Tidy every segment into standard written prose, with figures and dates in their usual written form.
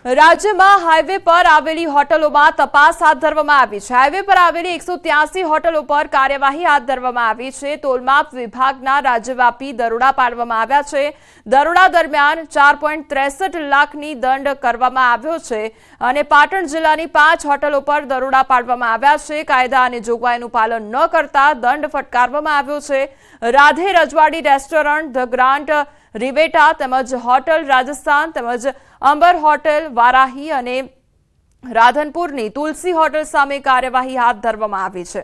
રાજ્યમાં હાઈવે પર આવેલી હોટલોમાં તપાસ હાથ ધરવામાં આવી છે। હાઈવે પર આવેલી 183 હોટલો પર કાર્યવાહી હાથ ધરવામાં આવી છે। તોલમાપ વિભાગના રાજ્યવ્યાપી દરોડા પાડવામાં આવ્યા છે। દરોડા દરમિયાન 4.63 લાખની દંડ કરવામાં આવ્યો છે અને પાટણ જિલ્લાની 5 હોટલો પર દરોડા પાડવામાં આવ્યા છે। કાયદા અને જોગવાઈનું પાલન ન કરતા દંડ ફટકારવામાં આવ્યો છે। રાધે રજવાડી રેસ્ટોરન્ટ, ધ ગ્રાન્ડ રિવેટા તેમજ હોટલ રાજસ્થાન તેમજ અંબર હોટેલ વારાહી અને રાધનપુરની તુલસી હોટલ સામે કાર્યવાહી હાથ ધરવામાં આવી છે।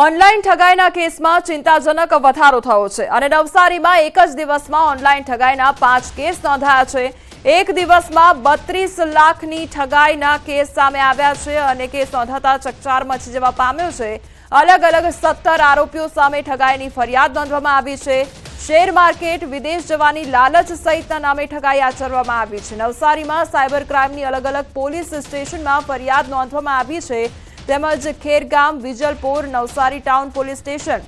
ઓનલાઈન ઠગાઈના કેસમાં ચિંતાજનક વધારો થયો છે અને નવસારીમાં એક જ દિવસમાં ઓનલાઈન ઠગાઈના 5 કેસ નોંધાયા છે। એક દિવસમાં 32 લાખની ઠગાઈના કેસ સામે આવ્યા છે અને કેસ નોંધાતા ચકચાર મચી જવા પામ્યો છે। અલગ અલગ 17 આરોપીઓ સામે ઠગાઈની ફરિયાદ નોંધવામાં આવી છે। શેર માર્કેટ, વિદેશ જવાની લાલચ સહિતના નામે ઠગાઈ આચરવામાં આવી છે। નવસારીમાં સાયબર ક્રાઇમની અલગ અલગ પોલીસ સ્ટેશનમાં ફરિયાદ નોંધવામાં આવી છે તેમજ Khergam, Vijalpor, Navsari town police station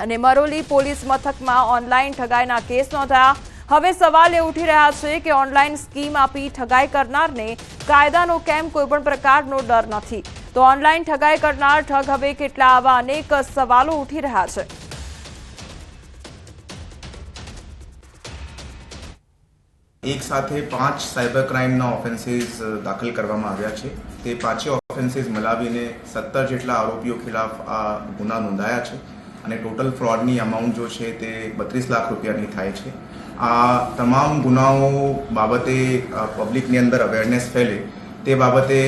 અને મરોલી પોલીસ મથકમાં ઓનલાઈન ઠગાઈના કેસ નોંધાયા। હવે સવાલ એ ઉઠી રહ્યા છે કે ઓનલાઈન સ્કીમ આપી ઠગાઈ કરનારને કાયદાનો કેમ કોઈપણ પ્રકારનો ડર નથી? તો ઓનલાઈન ઠગાઈ કરનાર ઠગ હવે કેટલા? આવા અનેક સવાલો ઉઠી રહ્યા છે। એક સાથે 5 સાયબર ક્રાઇમના ઓફેન્સીસ દાખલ કરવામાં આવ્યા છે। તે 5 ઓફેન્સીસ મલાવીને 17 જેટલા આરોપીઓ ખિલાફ આ ગુના નોંધાયા છે અને ટોટલ ફ્રોડની અમાઉન્ટ જો છે તે 32 લાખ રૂપિયાની થાય છે। આ તમામ ગુનાઓ બાબતે પબ્લિકની અંદર અવેરનેસ ફેલે તે બાબતે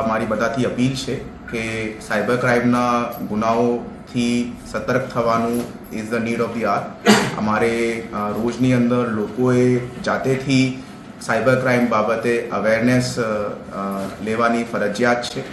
મારી બધાથી અપીલ છે કે સાયબર ક્રાઇમના ગુનાઓથી સતર્ક થવાનું is the need of the hour. અમારે રોજની અંદર લોકોએ જાતેથી સાયબર ક્રાઇમ બાબતે અવેરનેસ લેવાની ફરજિયાત છે।